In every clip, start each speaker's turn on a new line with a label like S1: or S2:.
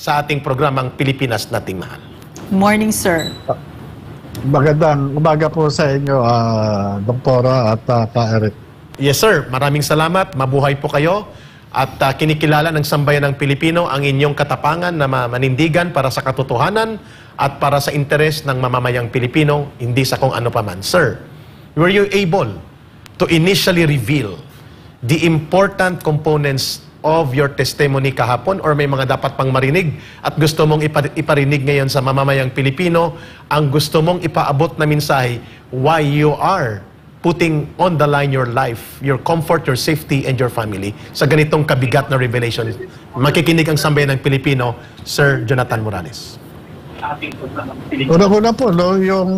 S1: sa ating programang Pilipinas Nating Mahal.
S2: Morning, sir.
S3: Magandang umaga po sa inyo, Doktora at Ka-Eric.
S1: Yes, sir. Maraming salamat. Mabuhay po kayo. At kinikilala ng sambayan ng Pilipino ang inyong katapangan na manindigan para sa katotohanan at para sa interes ng mamamayang Pilipino, hindi sa kung ano paman. Sir, were you able to initially reveal the important components of your testimony kahapon, or may mga dapat pang marinig at gusto mong iparinig ngayon sa mamamayang Pilipino ang gusto mong ipaabot na mensahe why you are putting on the line your life, your comfort, your safety, and your family sa ganitong kabigat na revelation? Makikinig ang sambayan ng Pilipino, Sir Jonathan Morales.
S3: Una-una po, no, yung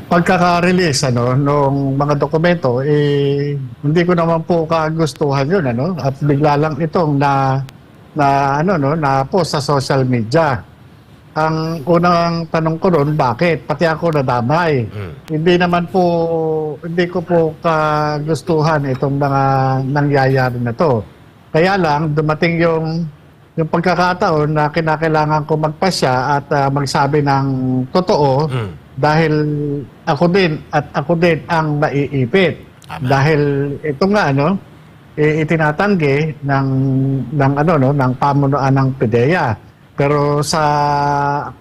S3: pagkaka-release nung mga dokumento, hindi ko naman po kagustuhan yun, at bigla lang itong na post sa social media. Ang unang tanong ko ron, bakit? Pati ako nadamay. Hindi ko po kagustuhan itong mga nangyayari na to. Kaya lang, dumating yung pagkakataon na kinakailangan ko magpasya at magsabi ng totoo, dahil ako din ang naiipit. Dahil ito nga itinatanggi ng pamunuan ng PIDEA. Pero sa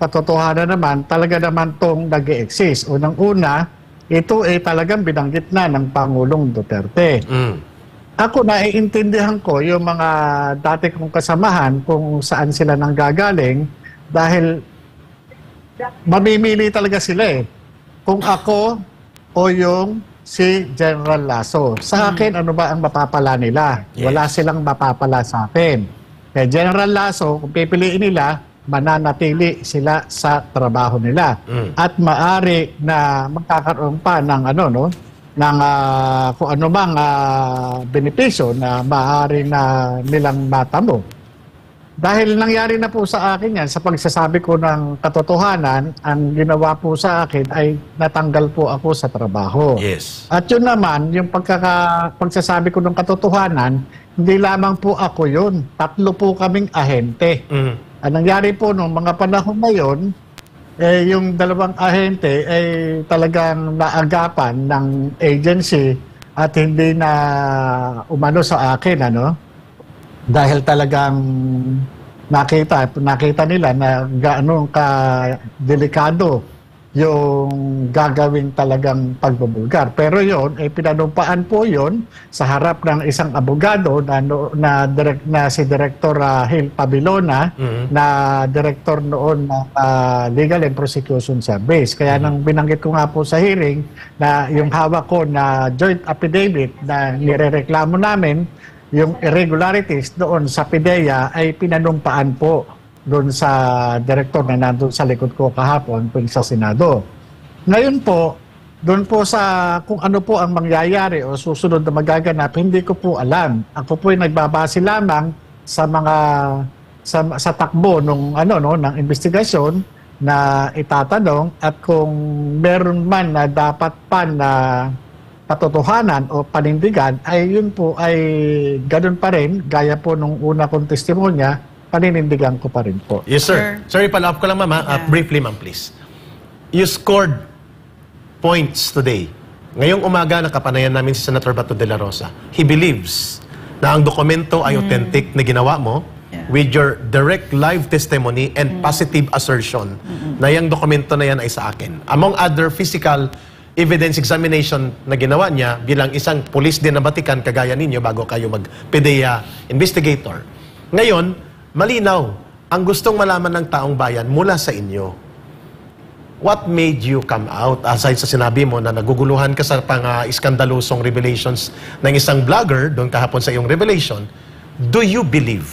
S3: katotohanan naman, talaga naman tong nag-e-exist. Unang-una, ito ay talagang binanggit na ng Pangulong Duterte. Ako, naiintindihan ko yung mga dati kong kasamahan kung saan sila nanggagaling, dahil mamimili talaga sila kung ako o yung si General Lasso. Sa akin, ano ba ang mapapala nila?
S1: Yes.
S3: Wala silang mapapala sa akin. Kaya General Lasso, kung pipiliin nila, mananatili sila sa trabaho nila. At maari na magkakaroon pa ng kung ano bang benepisyo na maaari na nilang matamo. Dahil nangyari na po sa akin yan, sa pagsasabi ko ng katotohanan, ang ginawa po sa akin ay natanggal po ako sa trabaho.
S1: Yes.
S3: At yun naman, yung pagsasabi ko ng katotohanan, hindi lamang po ako yun. 3 po kaming ahente. Ang nangyari po nung mga panahon na yun, yung 2 ahente ay talagang naagapan ng agency at hindi na umano sa akin, dahil talagang nakita nila na gaano ka delikado yung gagawin talagang pagbubulgar. Pero yon ay pinanumpaan po yon sa harap ng isang abogado na si Director Hil Pabilona, na director noon ng Legal and Prosecution Service. Kaya nang binanggit ko nga po sa hearing na yung hawak ko na joint affidavit na nirereklamo namin, yung irregularities doon sa PIDEA ay pinanumpaan po doon sa director na nandun sa likod ko kahapon sa Senado. Ngayon po, doon po sa kung ano po ang mangyayari o susunod na magaganap, hindi ko po alam. Ako po ay nagbabase lamang sa mga sa takbo ng investigasyon na itatanong, at kung meron man na dapat pa na katotohanan o panindigan, ay yun po ay ganun pa rin, gaya po nung una kong testimonya, paninindigan ko pa rin po.
S1: Yes, sir. Sorry, follow up ko lang, ma'am. Briefly, ma'am, please. You scored points today. Ngayong umaga, nakapanayan namin si Senator Bato de la Rosa. He believes na ang dokumento ay authentic na ginawa mo with your direct live testimony and positive assertion na yung dokumento na yan ay sa akin. Among other physical evidence examination na ginawa niya bilang isang pulis din ng Vatican, kagaya ninyo, bago kayo mag-PIDEA investigator. Ngayon, malinaw, ang gustong malaman ng taong bayan mula sa inyo, what made you come out? Aside sa sinabi mo na naguguluhan ka sa pang-iskandalosong revelations ng isang vlogger doon kahapon sa iyong revelation, do you believe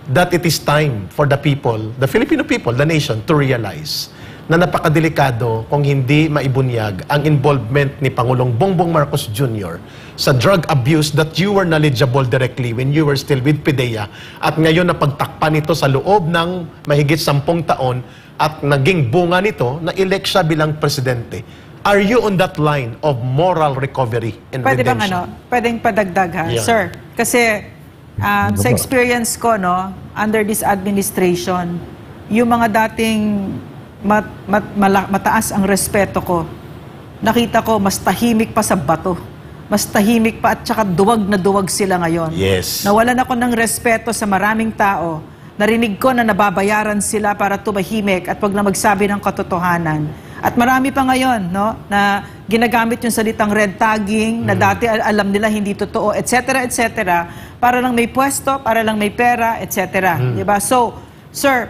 S1: that it is time for the people, the Filipino people, the nation, to realize na napakadelikado kung hindi maibunyag ang involvement ni Pangulong Bongbong Marcos Jr. sa drug abuse that you were knowledgeable directly when you were still with PIDEA, at ngayon napagtakpan ito sa loob ng mahigit 10 taon at naging bunga nito na elect siya bilang presidente. Are you on that line of moral recovery and
S2: Pwede
S1: redemption?
S2: bang pwedeng padagdag ha?
S1: Yeah.
S2: Sir, kasi
S3: Ano
S2: Sa
S3: po?
S2: experience ko, no, under this administration, yung mga dating mataas ang respeto ko, nakita ko mas tahimik pa sa bato. Mas tahimik pa at saka duwag na duwag sila ngayon.
S1: Yes.
S2: Nawalan ako ng respeto sa maraming tao. Narinig ko na nababayaran sila para tumahimik at wag na magsabi ng katotohanan. At marami pa ngayon, no, na ginagamit yung salitang red tagging, na dati alam nila hindi totoo, etc., etc., para lang may pwesto, para lang may pera, etc. Diba? So, sir,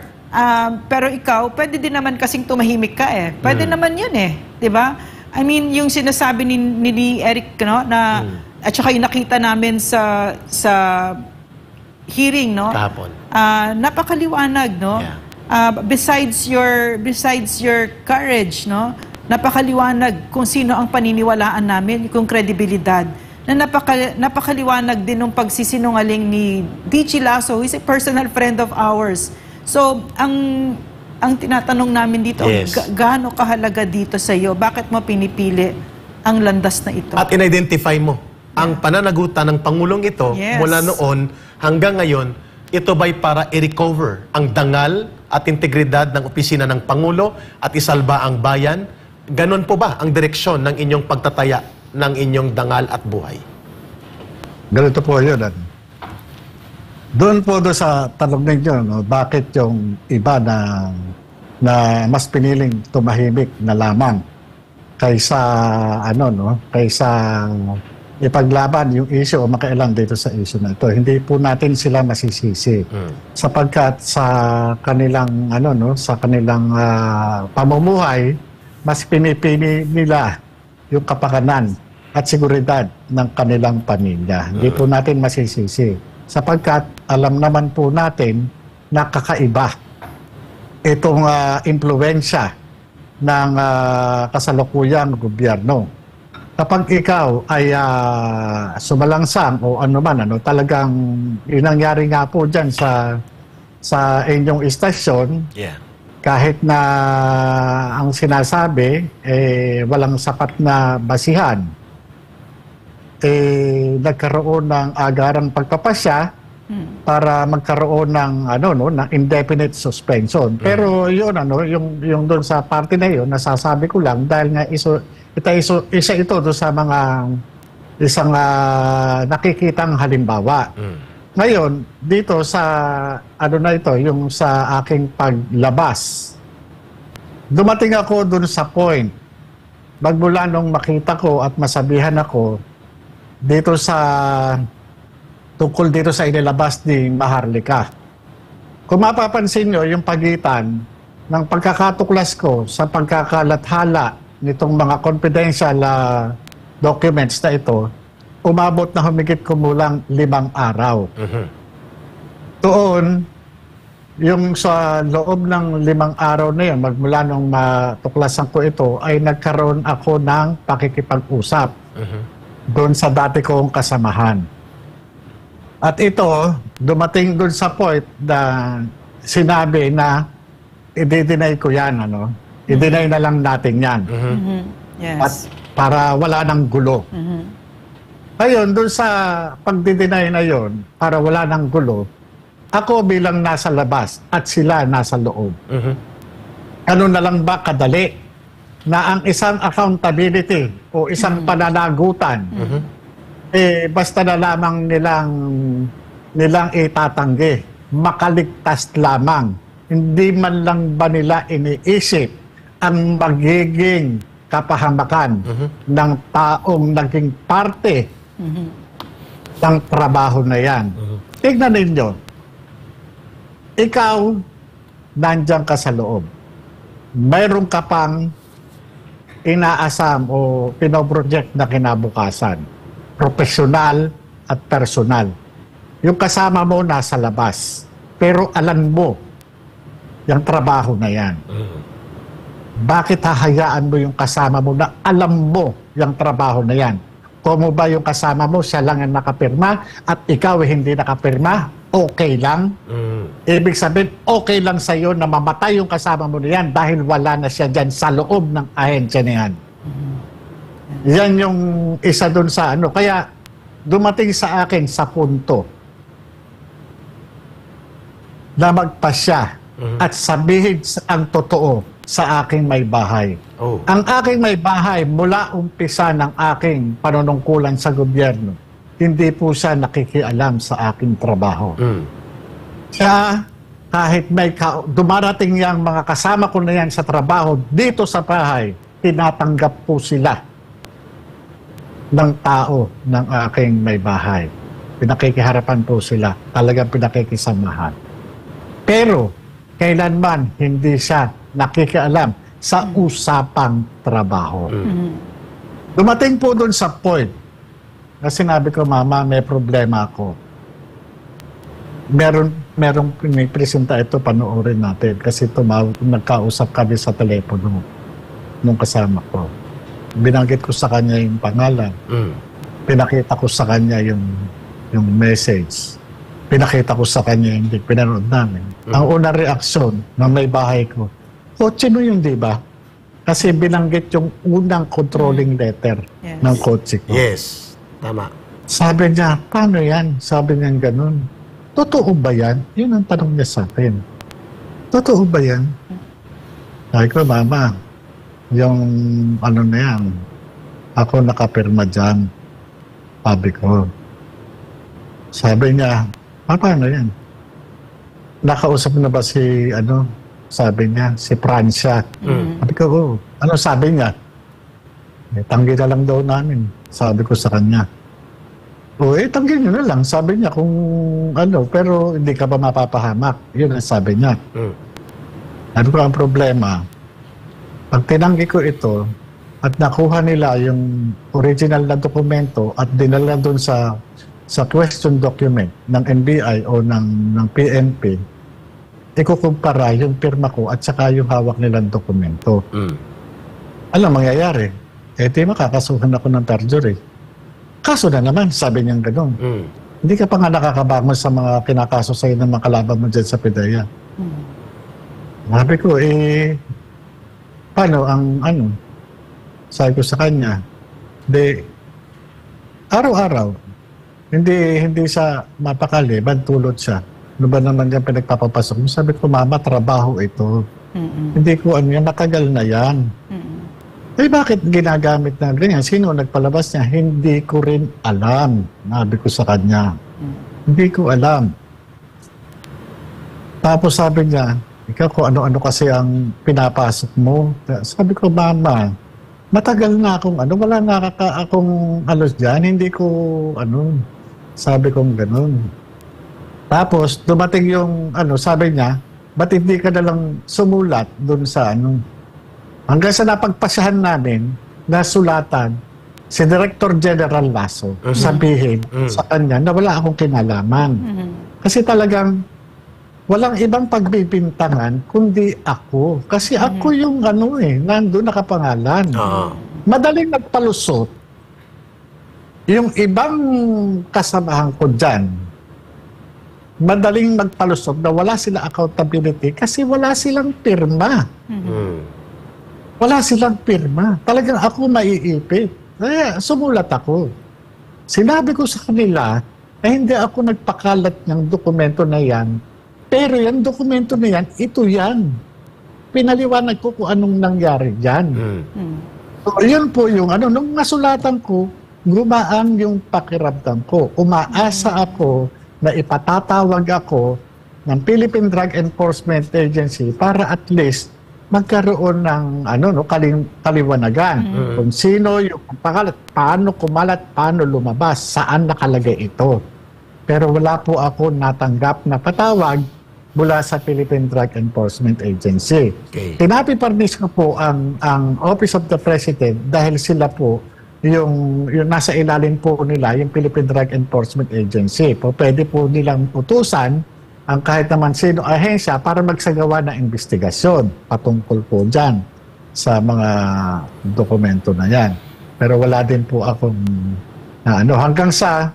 S2: pero ikaw, pwede din naman kasing tumahimik ka eh. Pwede naman yun eh. Diba? I mean, yung sinasabi ni Eric, no, na, at saka yung nakita namin sa hearing, no?
S1: Kahapon.
S2: Napakaliwanag, no?
S1: Yeah.
S2: Besides your courage, no? Napakaliwanag kung sino ang paniniwalaan namin, kung kredibilidad. Na napakaliwanag din ng pagsisinungaling ni D.G. Lasso, who is a personal friend of ours. So, ang tinatanong namin dito,
S1: Yes.
S2: gaano kahalaga dito sa iyo? Bakit mo pinipili ang landas na ito?
S1: At in-identify mo ang pananagutan ng Pangulong ito
S2: Yes.
S1: mula noon hanggang ngayon, ito ba'y para i-recover ang dangal at integridad ng opisina ng Pangulo at isalba ang bayan? Ganon po ba ang direksyon ng inyong pagtataya ng inyong dangal at buhay?
S3: Ganito po yun. Doon po sa tanong ninyo, no, bakit yung iba na mas piniling tumahimik na lamang kaysa kaysa ipaglaban yung issue o makialam dito sa issue na ito. Hindi po natin sila masisisi. Sapagkat sa kanilang sa kanilang pamumuhay, mas pinipili nila yung kapakanan at seguridad ng kanilang pamilya. Hindi po natin masisisi. Sapagkat alam naman po natin na kakaiba itong impluwensya ng kasalukuyang gobyerno. Kapag ikaw ay sumalangsang o talagang inangyari nga po dyan sa inyong istasyon,
S1: Yeah.
S3: kahit na ang sinasabi walang sapat na basihan, nagkaroon ng agarang pagpapasya para magkaroon ng ng indefinite suspension. Pero yun yung doon sa parte na yun, nasasabi ko lang dahil nga isa ito doon sa mga isang nakikitang halimbawa. Ngayon, dito sa yung sa aking paglabas, dumating ako doon sa point, magmula nung makita ko at masabihan ako dito tungkol dito sa inilabas ni Maharlika. Kung mapapansin nyo, yung pagitan ng pagkakatuklas ko sa pagkakalathala nitong mga confidential documents na ito, umabot na humigit kumulang 5 araw. Doon, yung sa loob ng 5 araw na yun, magmula nung matuklasan ko ito, ay nagkaroon ako ng pakikipag-usap doon sa dati kong kasamahan. At ito, dumating doon sa point na sinabi na i-deny ko yan, i-deny na lang natin yan.
S2: Yes.
S3: At para wala nang gulo. Ngayon, doon sa pagdi-deny na yon, para wala nang gulo, ako bilang nasa labas at sila nasa loob. Ano na lang ba kadali na ang isang accountability o isang pananagutan, basta na lamang nilang itatanggi, makaligtas lamang. Hindi man lang ba nila iniisip ang magiging kapahamakan ng taong naging parte ng trabaho na yan. Tignan ninyo, ikaw, nandiyan ka sa loob. Mayroon ka pang inaasam o pinoproject na kinabukasan. Profesional at personal. Yung kasama mo nasa labas. Pero alam mo yung trabaho na yan. Bakit hahayaan mo yung kasama mo na alam mo yung trabaho na yan? Kung mo ba yung kasama mo, siya lang ang nakapirma at ikaw hindi nakapirma, okay lang? Ibig sabihin, okay lang sa'yo na mamatay yung kasama mo na yan dahil wala na siya dyan sa loob ng ahensya na yan. Yan yung isa dun sa Kaya dumating sa akin sa punto na magpasya at sabihin ang totoo sa aking may bahay.
S1: Oh.
S3: Ang aking may bahay mula umpisa ng aking panunungkulan sa gobyerno, hindi po siya nakikialam sa aking trabaho. Siya, kahit may dumarating yang mga kasama ko na yan sa trabaho dito sa bahay, tinatanggap po sila ng tao ng aking may bahay. Pinakikiharapan po sila. Talagang pinakikisamahan. Pero, kailanman hindi siya nakikialam sa usapang trabaho. Dumating po doon sa point na sinabi ko, Mama, may problema ako. Merong pinipresenta ito, panoorin natin. Kasi nagkausap kami sa telepono nung kasama ko. Binanggit ko sa kanya yung pangalan. Pinakita ko sa kanya yung message. Pinakita ko sa kanya yung pinanood namin. Ang unang reaksyon ng may bahay ko, kotse mo yun, di ba? Kasi binanggit yung unang controlling letter ng kotse ko.
S1: Yes. Tama.
S3: Sabi niya, paano yan? Sabi niya ganun. Totoo ba yan? Yun ang tanong niya sa akin. Totoo ba yan? Sabi ko, Mama, yung ano na yan, ako nakapirma dyan. Sabi ko. Sabi niya, paano yan? Nakausap na ba si, sabi niya, si Francia? Sabi ko, oh. Ano sabi niya? Tanggi na lang daw namin. Sabi ko sa kanya. Tanggi nyo na lang. Sabi niya kung pero hindi ka ba mapapahamak. Yun ang sabi niya. Ano ko ang problema? Pag tinanggi ko ito, at nakuha nila yung original na dokumento at dinala doon sa question document ng NBI o ng PNP, ikukumpara yung pirma ko at saka yung hawak nilang dokumento. Alam mangyayari? Di makakasuhan ako ng perjury. Kaso na naman, sabi niyang gano'n. Hindi ka pa nga nakakabangon sa mga kinakaso sa'yo ng mga kalaban mo dyan sa PIDEA. Sabi ko, paano ang sabi ko sa kanya, araw-araw, hindi siya mapakali, bantulot siya. Ano ba naman yan pinagpapapasok? Sabi ko, Mama, trabaho ito. Hindi ko yan, matagal na yan. Bakit ginagamit na ganyan? Sino nagpalabas niya? Hindi ko rin alam. Sabi ko sa kanya. Hindi ko alam. Tapos sabi niya, ikaw kung ano-ano kasi ang pinapasok mo. Sabi ko, Mama, matagal na akong wala na akong halos dyan. Hindi ko, sabi kong ganun. Tapos, dumating yung, sabi niya, ba't hindi ka nalang sumulat dun sa, hanggang sa napagpasyahan namin, na sulatan, si Director General Lasso, sabihin sa kanya na wala akong kinalaman. Kasi talagang, walang ibang pagbibintangan kundi ako. Kasi ako yung nandun nakapangalan. Madaling nagpalusot. Yung ibang kasamahan ko dyan, madaling magpalusot na wala sila accountability kasi wala silang pirma. Wala silang pirma. Talagang ako maiipit. Kaya sumulat ako. Sinabi ko sa kanila na hindi ako nagpakalat ng dokumento na yan. Pero yung dokumento na yan, ito yan. Pinaliwanag ko kung anong nangyari dyan. So, yun po yung nung nasulatan ko, gumaan yung pakiramdam ko. Umaasa ako na ipatatawag ako ng Philippine Drug Enforcement Agency para at least magkaroon ng kaliwanagan. Kung sino yung pakalat, paano kumalat, paano lumabas, saan nakalagay ito. Pero wala po ako natanggap na patawag mula sa Philippine Drug Enforcement Agency. Pinapiparnis ko po ang Office of the President dahil sila po yung nasa ilalim po nila, yung Philippine Drug Enforcement Agency. Pwede po nilang utusan ang kahit naman sino ahensya para magsagawa ng investigasyon patungkol po dyan sa mga dokumento na yan. Pero wala din po akong hanggang sa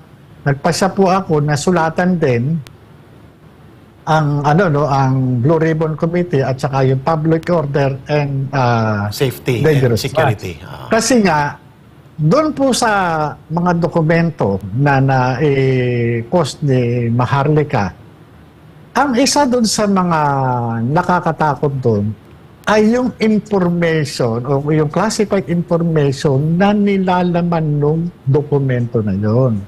S3: nagpasya po ako na sulatan din ang ang Blue Ribbon Committee at saka yung Public Order and
S1: Safety and
S3: Dangerous
S1: Security.
S3: Kasi nga doon po sa mga dokumento na na-post ni Maharlika, Ang isa doon sa mga nakakatakot doon ay yung information o yung classified information na nilalaman ng dokumento na yon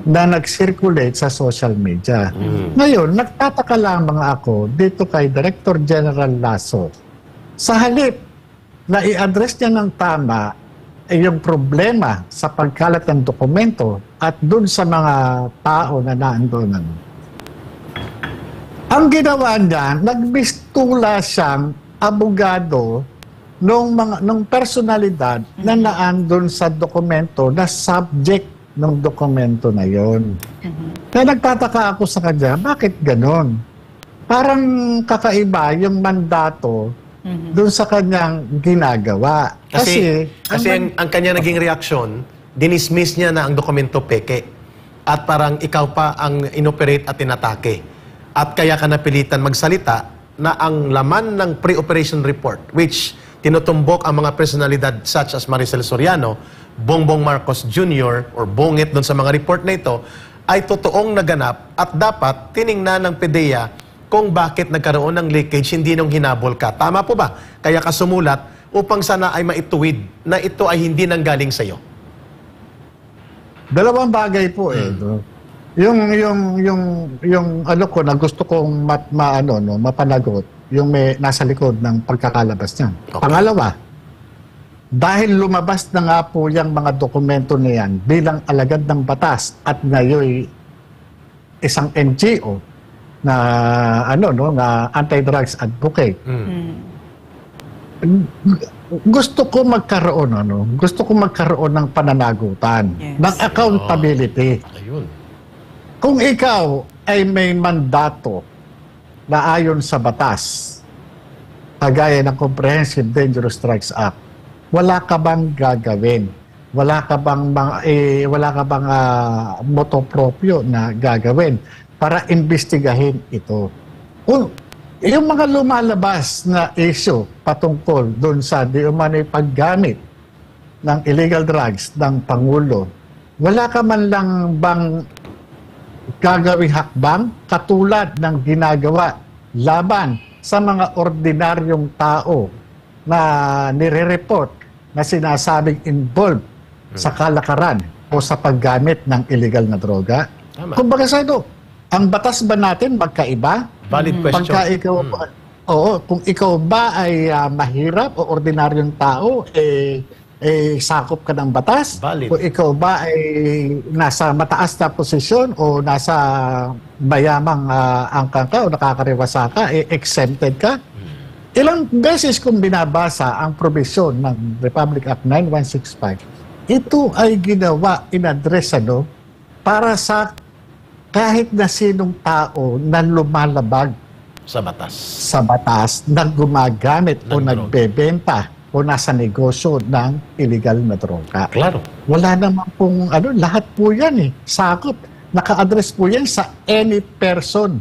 S3: na nag-circulate sa social media. Ngayon, nagtataka lamang ako dito kay Director General Lasso. Sa halip na i-address niya ng tama yung problema sa pagkalat ng dokumento at dun sa mga tao na naandoon. Ang ginawa niya, nagbistula siyang abogado nung personalidad na naandun sa dokumento na subject ng dokumento na yon. Kaya nagtataka ako sa kanya, bakit ganon? Parang kakaiba yung mandato dun sa kanyang ginagawa.
S1: Kasi ang kanya naging reaksyon, dinismiss niya na ang dokumento peke. At parang ikaw pa ang inoperate at inatake. At kaya ka napilitan magsalita na ang laman ng pre-operation report, which tinutumbok ang mga personalidad such as Maricel Soriano, Bongbong Marcos Jr. or Bongit doon sa mga report na ito, ay totoong naganap at dapat tiningnan ng PDEA kung bakit nagkaroon ng leakage hindi nung hinabol ka. Tama po ba? Kaya ka sumulat upang sana ay maituwid na ito ay hindi nanggaling sa iyo.
S3: Dalawang bagay po yung ano ko na gusto kong mapanagot, yung may nasa likod ng pagkakalabas niya.
S1: Okay.
S3: Pangalawa, dahil lumabas na nga po yung mga dokumento na yan bilang alagad ng batas at ngayon isang NGO na na anti-drugs advocate. Gusto ko magkaroon ng pananagutan, ng accountability.
S1: Ayun.
S3: Kung ikaw ay may mandato na ayon sa batas, kagaya ng Comprehensive Dangerous Drugs Act, wala ka bang gagawin? Wala ka bang moto proprio na gagawin para imbestigahin ito? Yung mga lumalabas na issue patungkol doon sa di umano'y paggamit ng illegal drugs ng Pangulo, wala ka man lang bang gagawing hakbang katulad ng ginagawa laban sa mga ordinaryong tao na nire-report na sinasabing involved sa kalakaran o sa paggamit ng illegal na droga?
S1: Tama.
S3: Kumbaga sa ito, ang batas ba natin magkaiba?
S1: Valid question.
S3: Pagka ikaw, kung ikaw ba ay mahirap o ordinaryong tao, sakop ka ng batas.
S1: Valid.
S3: Kung ikaw ba ay nasa mataas na posisyon o nasa bayamang angkan ka o nakakariwasa ka, exempted ka. Ilang beses kong binabasa ang probisyon ng Republic Act 9165, ito ay ginawa, in-address para sa kahit na sinong tao na lumalabag
S1: Sa batas.
S3: sa batas na gumagamit o
S1: Ng droga.
S3: nagbebenta o nasa negosyo ng illegal na droga.
S1: Klaro.
S3: Wala naman pong lahat po yan sakop. Naka-address po yan sa any person.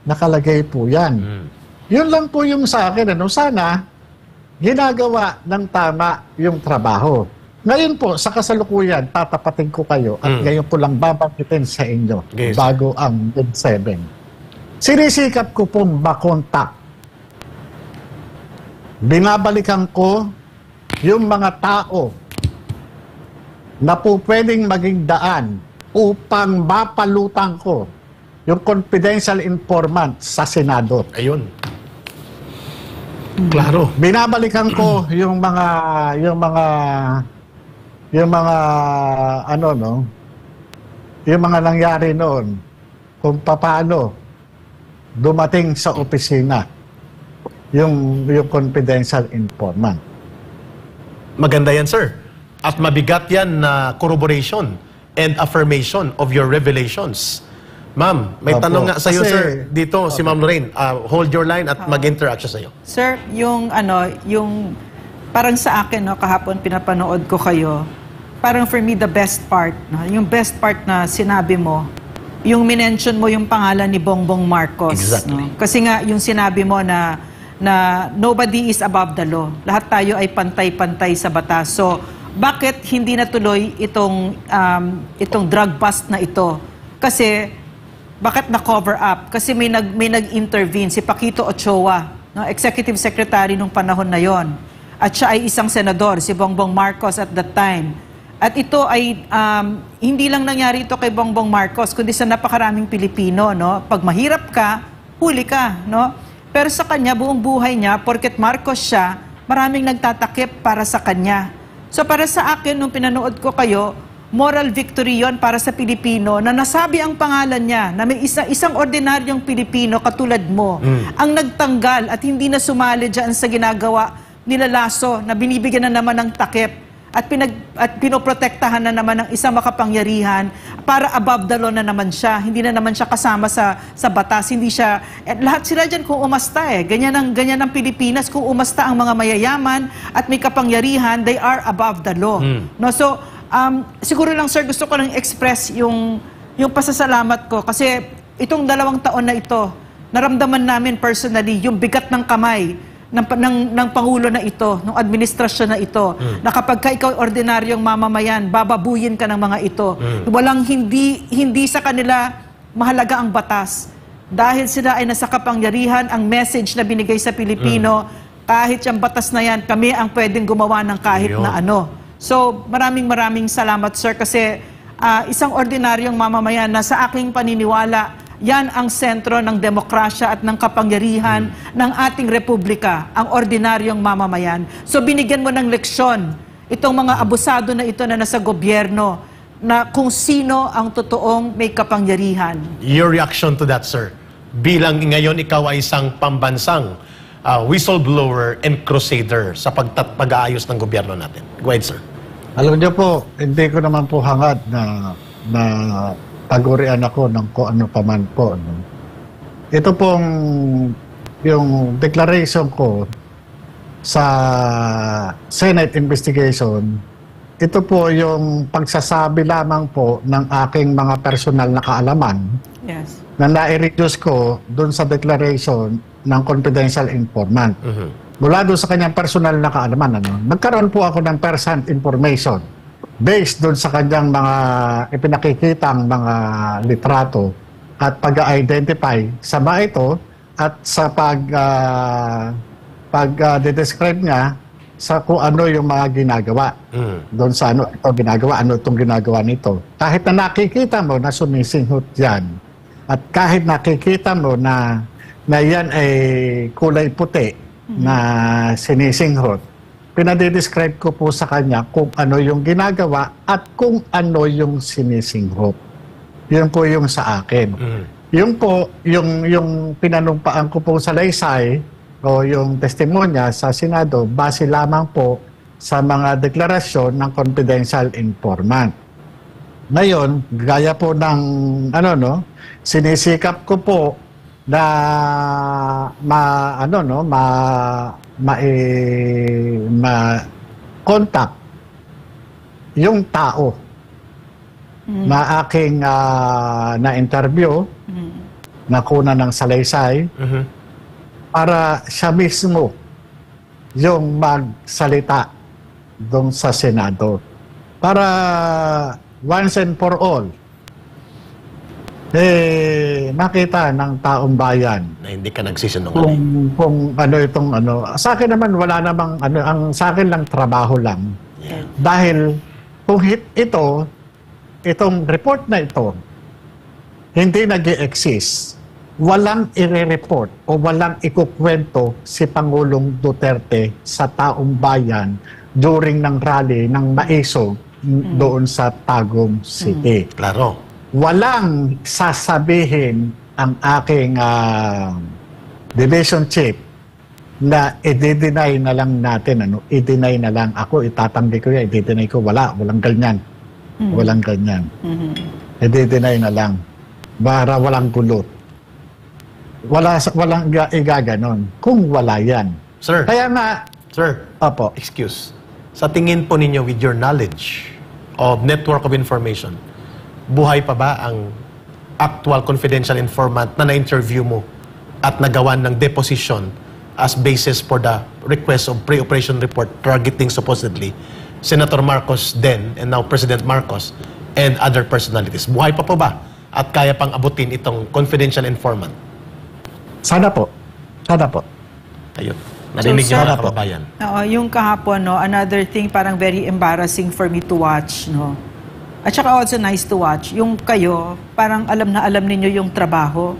S3: Nakalagay po yan. Yun lang po yung sa akin. Sana ginagawa ng tama yung trabaho. Ngayon po, sa kasalukuyan, tatapatin ko kayo at ngayon ko lang babanggitin sa inyo
S1: Yes.
S3: bago ang Med 7. Sinisikap ko pong makontak. Binabalikan ko yung mga tao na po pwedeng maging daan upang mapalutang ko yung confidential informant sa Senado.
S1: Ayun. Klaro.
S3: Binabalikan ko yung mga yung mga nangyari noon kung paano dumating sa opisina yung confidential informant.
S1: Maganda yan, sir. At mabigat yan na corroboration and affirmation of your revelations. Ma'am, may
S3: Opo.
S1: tanong nga sa iyo,
S3: Kasi-
S1: sir. Dito, si Ma'am Lorraine. Hold your line at mag-interact siya sa iyo.
S2: Sir, yung parang sa akin, kahapon pinapanood ko kayo, parang for me, the best part, yung best part na sinabi mo, yung minention mo yung pangalan ni Bongbong Marcos.
S1: Exactly.
S2: Kasi nga, yung sinabi mo na nobody is above the law. Lahat tayo ay pantay-pantay sa batas. So, bakit hindi natuloy itong drug bust na ito? Kasi bakit na-cover up? Kasi may nag-intervene, si Paquito Ochoa, no, Executive Secretary nung panahon na yon. At siya ay isang senador, si Bongbong Marcos at that time. At ito ay, hindi lang nangyari ito kay Bongbong Marcos, kundi sa napakaraming Pilipino, no? Pag mahirap ka, huli ka, no? Pero sa kanya, buong buhay niya, porket Marcos siya, maraming nagtatakip para sa kanya. So para sa akin, nung pinanood ko kayo, moral victory yon para sa Pilipino na nasabi ang pangalan niya na may isang ordinaryong Pilipino katulad mo ang nagtanggal at hindi na sumali dyan sa ginagawa nila Lasso na binibigyan na naman ng takip at pinoprotektahan na naman ng isang makapangyarihan para above the law na naman siya. Hindi na naman siya kasama sa batas. Hindi siya, lahat sila dyan kung umasta ganyan ang Pilipinas, kung umasta ang mga mayayaman at may kapangyarihan, they are above the law. No, so, siguro lang sir, gusto ko lang express yung pasasalamat ko kasi itong 2 taon na ito, naramdaman namin personally yung bigat ng kamay ng Pangulo na ito, ng administrasyon na ito, na kapag ka ikaw ordinaryong mamamayan, bababuyin ka ng mga ito. Walang hindi sa kanila mahalaga ang batas. Dahil sila ay nasa kapangyarihan, ang message na binigay sa Pilipino, kahit yung batas na yan, kami ang pwedeng gumawa ng kahit na ano. So, maraming salamat, sir, kasi isang ordinaryong mamamayan na sa aking paniniwala, yan ang sentro ng demokrasya at ng kapangyarihan ng ating republika, ang ordinaryong mamamayan. So, binigyan mo ng leksyon itong mga abusado na ito na nasa gobyerno na kung sino ang totoong may kapangyarihan.
S1: Your reaction to that, sir? Bilang ngayon ikaw ay isang pambansang whistleblower and crusader sa pag-aayos ng gobyerno natin. Go ahead, sir.
S3: Alam niyo po, hindi ko naman po hangad na pagurian ako ng kung ano paman po. No? Ito pong yung declaration ko sa Senate investigation, ito po yung pagsasabi lamang po ng aking mga personal na kaalaman na na-reduce ko doon sa declaration ng confidential informant. Mula doon sa kanyang personal na kaalaman, nagkaroon po ako ng first-hand information based doon sa kanyang mga ipinakikitang mga litrato at pag-identify sa mga ito at sa pag-describe niya sa kung ano yung mga ginagawa. Doon sa ano itong ginagawa nito. Kahit na nakikita mo na sumisinghot yan at kahit nakikita mo na yan ay kulay puti na sinisinghot, pinadidescribe ko po sa kanya kung ano yung ginagawa at kung ano yung sinisinghot. Yun po yung sa akin. Yung po, yung pinanumpaan ko po sa laysay o yung testimonya sa Senado, base lamang po sa mga deklarasyon ng confidential informant. Ngayon, gaya po ng sinisikap ko po na ma-contact yung tao na aking na-interview, nakuna ng salaysay, para siya mismo yung magsalita doon sa Senado. Para once and for all, makita ng taong bayan
S1: na hindi ka nagsisinungaling.
S3: Kung ano itong sa akin naman wala namang ang sa akin lang trabaho lang. Dahil kung itong report na ito hindi nag-e-exist, walang ire-report o walang ikukwento si Pangulong Duterte sa taong bayan during ng rally ng Maisog doon sa Tagum City.
S1: Klaro.
S3: Walang sasabihin ang aking division chief na i-deny na lang natin, i-deny na lang ako, itatanggi ko yan, i-deny ko, walang ganyan. Walang ganyan. I-deny na lang. Para walang gulo. Walang igaganon kung wala yan.
S1: Sir.
S3: Kaya nga,
S1: sir,
S3: opo.
S1: Excuse. Sa tingin po ninyo with your knowledge of network of information, buhay pa ba ang actual confidential informant na na-interview mo at nagawan ng deposition as basis for the request of pre-operation report targeting supposedly Senator Marcos then and now President Marcos and other personalities? Buhay pa po ba at kaya pang abutin itong confidential informant.
S3: Sana po. Sana po.
S1: Ayun. Narinig niyo
S2: sir,
S1: mga kababayan.
S2: Oo, yung kahapon, no, another thing parang very embarrassing for me to watch, no. At saka also nice to watch. Yung kayo, parang alam na alam ninyo yung trabaho.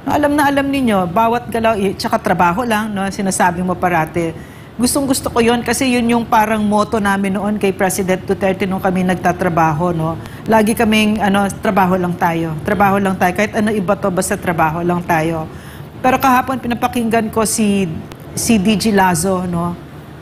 S2: No, alam na alam ninyo, bawat galaw, tsaka trabaho lang, no, sinasabi mo parate. Gustong-gusto ko yun kasi yun yung parang motto namin noon kay President Duterte nung kami nagtatrabaho, no. Lagi kaming, trabaho lang tayo. Trabaho lang tayo. Kahit ano iba to, basta trabaho lang tayo. Pero kahapon, pinapakinggan ko si DG Lazo, no?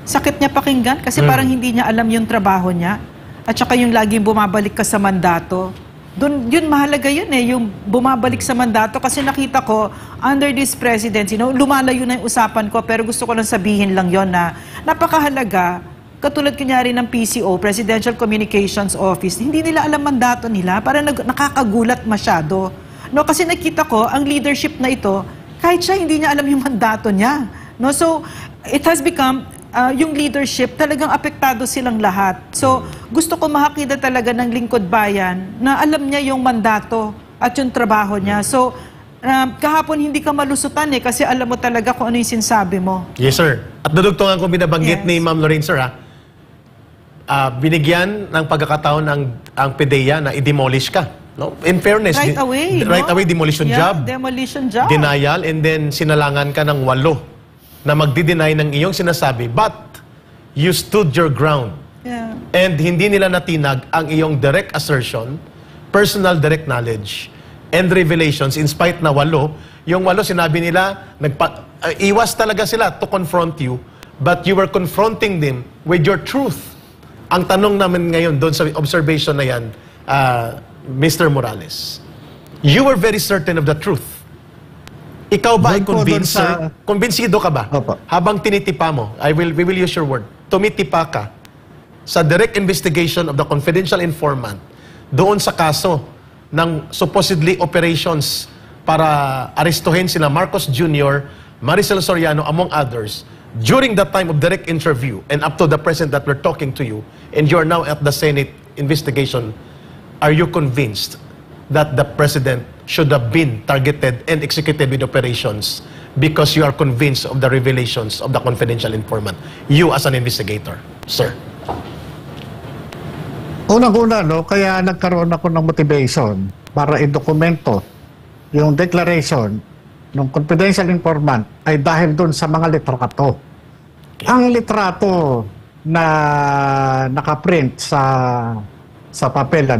S2: Sakit niya pakinggan kasi parang hindi niya alam yung trabaho niya. At saka yung laging bumabalik ka sa mandato. Doon, yun mahalaga yun yung bumabalik sa mandato kasi nakita ko under this presidency, no, lumalayo na yung usapan ko pero gusto ko lang sabihin lang yon na napakahalaga, katulad kunyari ng PCO, Presidential Communications Office, hindi nila alam mandato nila, para nakakagulat masyado. No, kasi nakita ko ang leadership na ito, kahit siya hindi niya alam yung mandato niya. No, so it has become yung leadership, talagang apektado silang lahat. So, gusto ko makakita talaga ng lingkod bayan na alam niya yung mandato at yung trabaho niya. So, kahapon hindi ka malusutan kasi alam mo talaga kung ano yung sinasabi mo.
S1: Yes, sir. At dadugtungan ko binabanggit
S2: Yes.
S1: ni Ma'am Lorraine, sir, binigyan ng pagkakataon ang PDEA na i-demolish ka. No? In fairness,
S2: Right away,
S1: right away, demolition job.
S2: Demolition job.
S1: Denial, and then sinalangan ka ng 8 na magdi-deny ng iyong sinasabi, but you stood your ground.
S2: Yeah.
S1: And hindi nila natinag ang iyong direct assertion, personal direct knowledge, and revelations in spite na 8. Yung 8 sinabi nila, iwas talaga sila to confront you, but you were confronting them with your truth. Ang tanong namin ngayon doon sa observation na yan, Mr. Morales, you were very certain of the truth. Ikaw ba ay
S3: Doon po,
S1: convinced,
S3: doon
S1: sir? Kumbinsido ka ba?
S3: Opo.
S1: Habang tinitipa mo, we will use your word, tumitipa ka sa direct investigation of the confidential informant doon sa kaso ng supposedly operations para arestuhin sila Marcos Jr., Maricel Soriano, among others, during the time of direct interview and up to the present that we're talking to you, and you're now at the Senate investigation, are you convinced that the President should have been targeted and executed with operations because you are convinced of the revelations of the confidential informant? You as an investigator, sir.
S3: Unang-una, no, kaya nagkaroon ako ng motivation para i-dokumento yung declaration ng confidential informant ay dahil doon sa mga litrato. Ang litrato na nakaprint sa papel,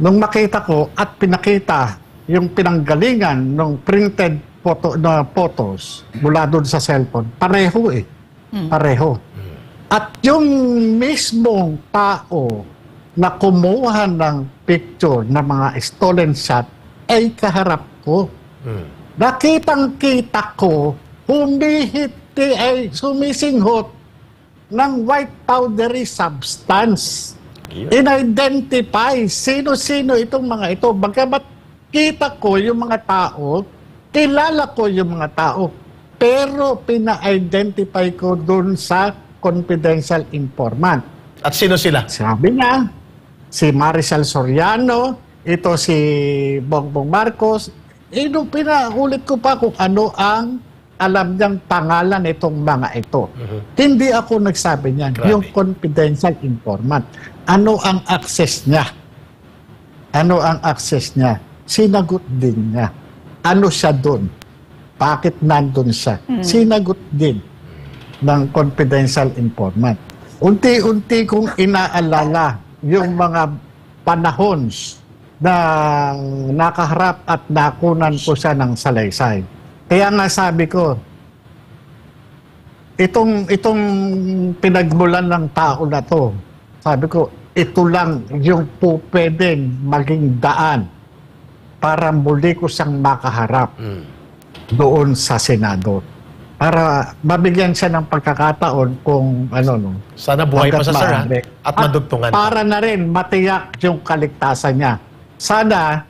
S3: nung nakita ko at pinakita yung pinanggalingan ng printed photos mula doon sa cellphone, pareho Pareho. At yung mismong tao na kumuha ng picture ng mga stolen shot ay kaharap ko. Nakitang-kita ko, humihiti ay sumisinghot ng white powdery substance. In-identify sino-sino itong mga ito. Bagamat kita ko yung mga tao, kilala ko yung mga tao, pero pina-identify ko dun sa confidential informant.
S1: At sino sila?
S3: Sabi niya, si Maricel Soriano, ito si Bongbong Marcos, nung pinaulit ko pa kung ano ang alam niyang pangalan itong mga ito. Hindi ako nagsabi niyan.
S1: Grabe.
S3: Yung confidential informant. Ano ang access niya? Ano ang access niya? Sinagot din niya. Ano siya doon? Bakit nandun siya? Sinagot din ng confidential informant. Unti-unti kong inaalala yung mga panahon na nakaharap at nakunan ko siya ng salaysay. Kaya nga sabi ko, itong pinagmulan ng tao na to, sabi ko, ito lang yung po pwedeng maging daan para muli ko siyang makaharap doon sa Senado. Para mabigyan siya ng pagkakataon kung
S1: Sana buhay pa
S3: hanggat
S1: sa sir,
S3: maaari.
S1: at madugtungan.
S3: Para na rin matiyak yung kaligtasan niya. Sana,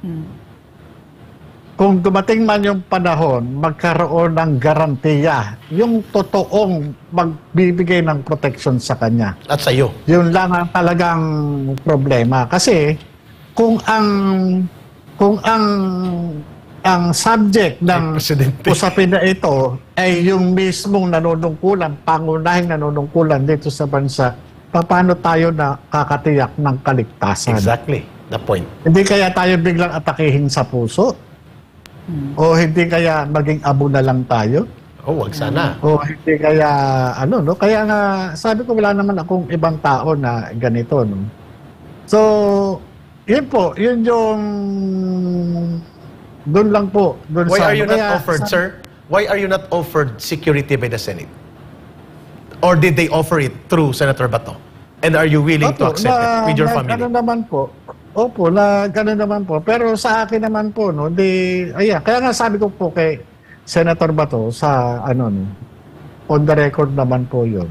S3: kung dumating man yung panahon, magkaroon ng garantiya, yung totoong magbibigay ng protection sa kanya.
S1: At sa iyo.
S3: Yun lang ang talagang problema. Kasi, kung ang subject ng
S1: Presidente.
S3: usapin na ito ay yung mismong nanunungkulan, pangunahing nanunungkulan dito sa bansa, paano tayo na kakatiyak ng kaligtasan?
S1: Exactly. The point.
S3: Hindi kaya tayo biglang atakihin sa puso? O hindi kaya maging abo na lang tayo?
S1: Oh, wag sana.
S3: O hindi kaya, kaya nga, sabi ko wala naman akong ibang tao na ganito, no? So, yun po, yun yung, doon lang po.
S1: Why are you not offered, sir? Why are you not offered security by the Senate? Or did they offer it through Senator Bato? And are you willing to accept it with your family?
S3: Ano naman po. Opo, gano'n naman po. Pero sa akin naman po, no, kaya nga sabi ko po kay Senator Bato sa, on the record naman po yun.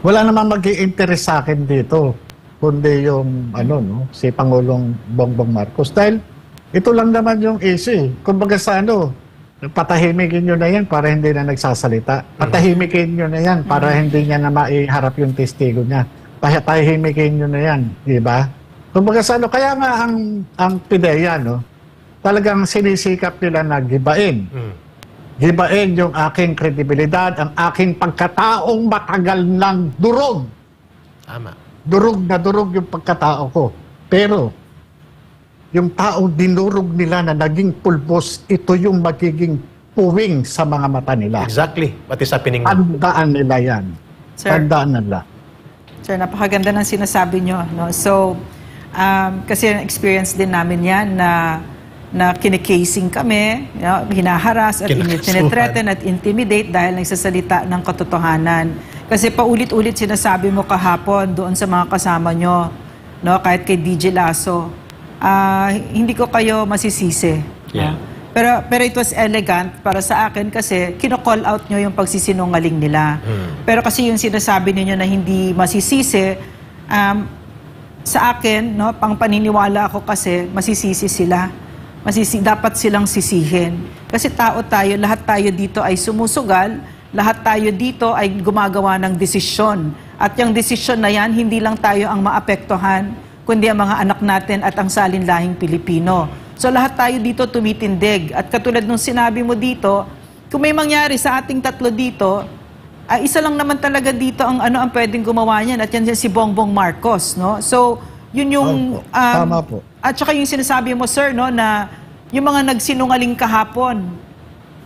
S3: Wala naman mag-i-interest sa akin dito, kundi yung, si Pangulong Bongbong Marcos. Dahil ito lang naman yung issue. Kumbaga sa patahimikin nyo na yan para hindi na nagsasalita. Patahimikin nyo na yan para hindi niya na maiharap yung testigo niya. Patahimikin nyo na yan, di ba? Kumbaga sa kaya nga ang PIDEA, talagang sinisikap nila na gibain. Gibain yung aking kredibilidad, ang aking pagkataong matagal ng durog.
S1: Tama.
S3: Durog na durog yung pagkatao ko. Pero, yung taong dinurog nila na naging pulbos, ito yung magiging puwing sa mga mata nila.
S1: Exactly. What is happening now?
S3: Tandaan nila yan.
S2: Sir.
S3: Tandaan nila.
S2: Sir, napakaganda ng sinasabi nyo. No? So, kasi experience din namin yan na kinikasing kami, hinaharas at tinithreaten at intimidate dahil nagsasalita ng katotohanan. Kasi paulit-ulit sinasabi mo kahapon doon sa mga kasama nyo, kahit kay DJ Lasso, hindi ko kayo masisisi.
S1: Yeah.
S2: Pero it was elegant para sa akin kasi kino-call out nyo yung pagsisinungaling nila. Pero kasi yung sinasabi ninyo na hindi masisisi, sa akin, pang paniniwala ako kasi masisisi sila. Dapat silang sisihin. Kasi tao tayo, lahat tayo dito ay sumusugal, lahat tayo dito ay gumagawa ng desisyon. At yung desisyon na yan, hindi lang tayo ang maapektuhan, kundi ang mga anak natin at ang salinlahing Pilipino. So lahat tayo dito tumitindig. At katulad nung sinabi mo dito, kung may mangyari sa ating tatlo dito, isa lang naman talaga dito ang pwedeng gumawa niyan at yan si Bongbong Marcos, no? So, yun yung
S3: tama po.
S2: At saka yung sinasabi mo, sir, no, na yung mga nagsinungaling kahapon,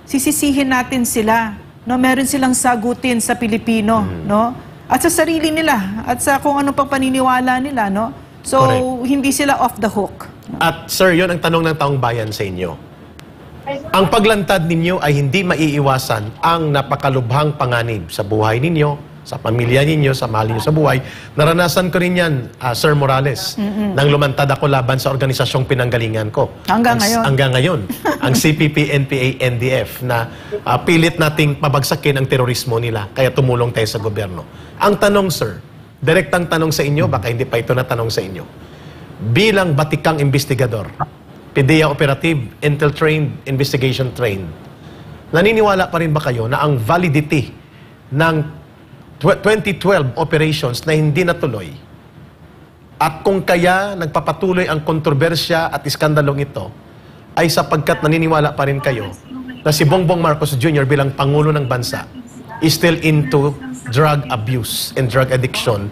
S2: sisisihin natin sila, no? Meron silang sagutin sa Pilipino, no? At sa sarili nila at sa kung ano pang paniniwala nila, no? So, correct. Hindi sila off the hook.
S1: At sir, yun ang tanong ng taong bayan sa inyo. Ang paglantad ninyo ay hindi maiiwasan ang napakalubhang panganib sa buhay ninyo, sa pamilya ninyo, sa mahal ninyo sa buhay. Naranasan ko rin yan, Sir Morales, nang lumantad ako laban sa organisasyong pinanggalingan ko.
S2: Hanggang ngayon.
S1: Hanggang ngayon. Ang CPP, NPA, NDF na pilit nating pabagsakin ang terorismo nila, kaya tumulong tayo sa gobyerno. Ang tanong, sir, direktang tanong sa inyo, baka hindi pa ito na tanong sa inyo. Bilang batikang investigador, PIDEA operative, Intel trained, investigation trained. Naniniwala pa rin ba kayo na ang validity ng 2012 operations na hindi natuloy at kung kaya nagpapatuloy ang kontrobersya at iskandalong ito ay sapagkat naniniwala pa rin kayo na si Bongbong Marcos Jr. bilang Pangulo ng Bansa is still into drug abuse and drug addiction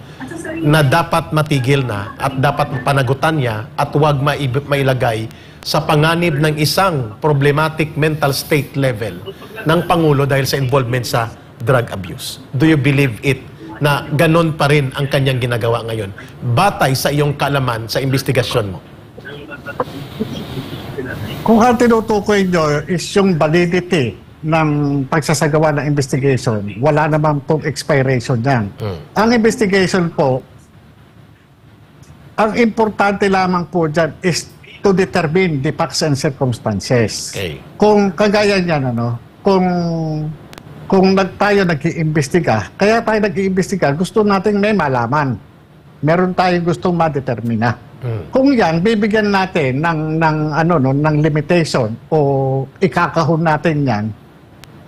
S1: na dapat matigil na at dapat panagutan niya at huwag mailagay sa panganib ng isang problematic mental state level ng Pangulo dahil sa involvement sa drug abuse. Do you believe it na ganon pa rin ang kanyang ginagawa ngayon? Batay sa iyong kaalaman sa investigasyon mo.
S3: Kung ang tinutukoy nyo is yung validity ng pagsasagawa ng investigation, wala naman pong expiration yan. Ang investigation po, ang importante lamang po dyan is to determine the facts and circumstances.
S1: Okay.
S3: Kung kagaya niyan, kung tayo nag-iimbestiga, kaya tayo nag-iimbestiga, gusto nating may malaman. Meron tayong gustong madetermina. Kung yan, bibigyan natin ng limitation o ikakahon natin yan,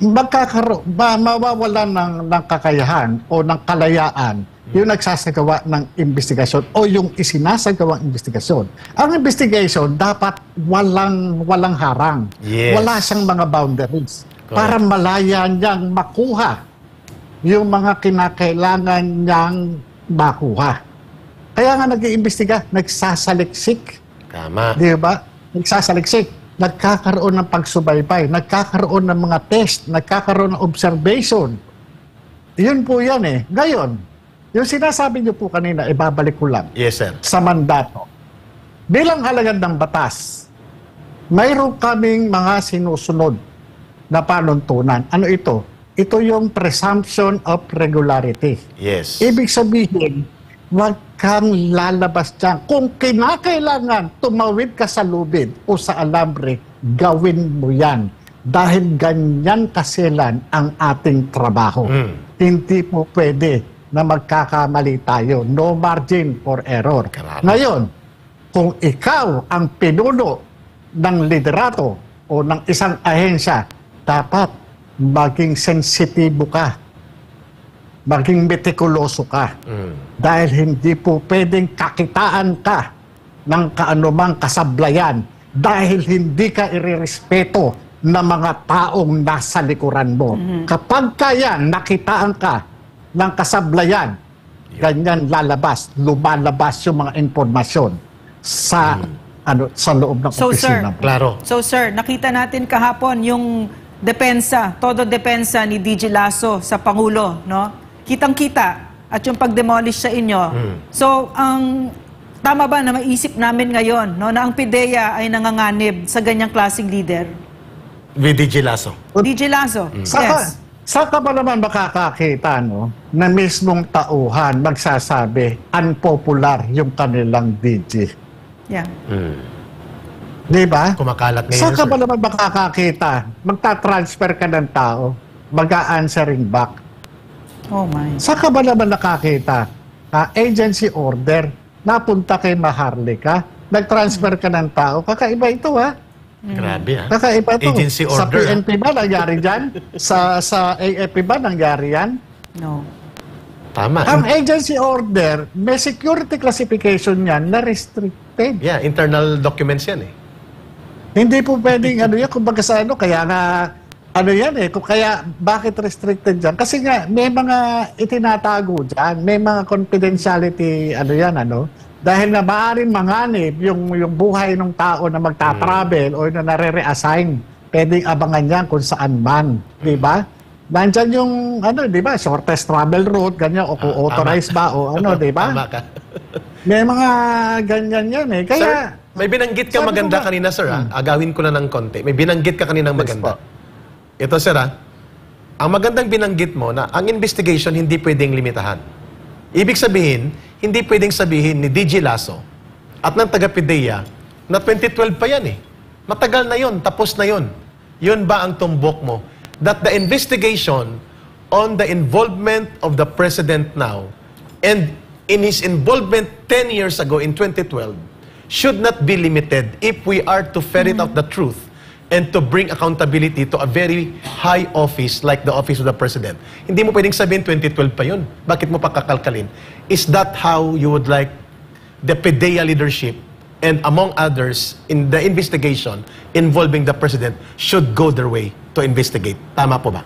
S3: mawawalan ng kakayahan o ng kalayaan yung nagsasagawa ng investigasyon o yung isinasagawang investigasyon. Ang investigation dapat walang harang.
S1: Yes.
S3: Wala siyang mga boundaries.
S1: Correct.
S3: Para malaya niyang makuha yung mga kinakailangan niyang makuha. Kaya nga nag-iimbestiga, nagsasaliksik.
S1: Tama.
S3: Di ba? Nagsasaliksik. Nagkakaroon ng pagsubaybay, nagkakaroon ng mga test, nagkakaroon ng observation. Yun po yan eh. Ngayon, yung sinasabi niyo po kanina, ibabalik ko lang
S1: Yes, sir.
S3: sa mandato. Bilang alagad ng batas, mayroon kaming mga sinusunod na panuntunan. Ano ito? Ito yung presumption of regularity.
S1: Yes.
S3: Ibig sabihin, huwag kang lalabas dyan. Kung kinakailangan tumawid ka sa lubid o sa alambre, gawin mo yan. Dahil ganyan kasilan ang ating trabaho. Hindi mo pwede na magkakamali tayo. No margin for error.
S1: Grabe.
S3: Ngayon, kung ikaw ang pinuno ng liderato o ng isang ahensya, dapat maging sensitibo ka. Maging metikuloso ka. Dahil hindi po pwedeng kakitaan ka ng kaanumang kasablayan dahil hindi ka irerespeto ng mga taong nasa likuran mo. Kapag kaya nakitaan ka ng kasablayan, ganyan lumalabas yung mga informasyon sa sa loob ng
S2: So, sir,
S3: opisina mo.
S1: Klaro.
S2: So sir, nakita natin kahapon yung todo depensa ni DJ Lasso sa Pangulo, no? Kitang-kita at yung pag-demolish sa inyo. So, tama ba na maisip namin ngayon, no, na ang PIDEA ay nanganganib sa ganyang klaseng leader?
S1: With DJ Lasso.
S2: DJ Lasso, yes.
S3: Saka ba naman makakakita, no, na mismong tauhan magsasabi unpopular yung kanilang DJ?
S2: Yeah.
S3: Di ba?
S1: Kumakalat ngayon,
S3: Saka
S1: sir.
S3: ba naman makakakita, magta-transfer ka ng tao, mag-a-answering back.
S2: Oh my.
S3: Saka ba naman nakakita, agency order, napunta kay Maharlika, nag-transfer ka ng tao, kakaiba ito ha.
S1: Grabe, ha?
S3: Kakaiba ito.
S1: Agency
S3: Sa
S1: order,
S3: PNP ba nangyari dyan? sa AFP ba nangyari yan?
S2: No.
S1: Tama.
S3: Ang agency order, may security classification yan na restricted.
S1: Yeah, internal documents yan eh.
S3: Hindi po pwedeng kumbaga sa kaya nga, yan kung kaya, bakit restricted dyan? Kasi nga, may mga itinatago dyan, may mga confidentiality, dahil na maaaring manganib yung buhay ng tao na magta-travel o na nare-reassign. Pwedeng abangan yan kung saan man, di ba? Nandyan yung, di ba, shortest travel route, ganyan, o kung authorized ba, o di ba?
S1: Tama ka.
S3: May mga ganyan yan eh. Kaya,
S1: Sir, may binanggit ka
S3: sabi
S1: maganda
S3: ko nga-
S1: kanina, sir, ha? Agawin ko na ng konti. May binanggit ka kaninang
S3: Yes,
S1: maganda.
S3: po.
S1: Ito, sir, ha? Ang magandang binanggit mo na ang investigation hindi pwedeng limitahan. Ibig sabihin, hindi pwedeng sabihin ni DJ Lasso at ng taga-PIDEA na 2012 pa yan eh. Matagal na yon, tapos na yon. Yun ba ang tumbok mo? That the investigation on the involvement of the President now and in his involvement 10 years ago in 2012 should not be limited if we are to ferret out the truth and to bring accountability to a very high office like the office of the President. Hindi mo pwedeng sabihin 2012 pa yun. Bakit mo pa kakalkalin? Is that how you would like the PIDEA leadership and among others in the investigation involving the President should go their way to investigate? Tama po ba?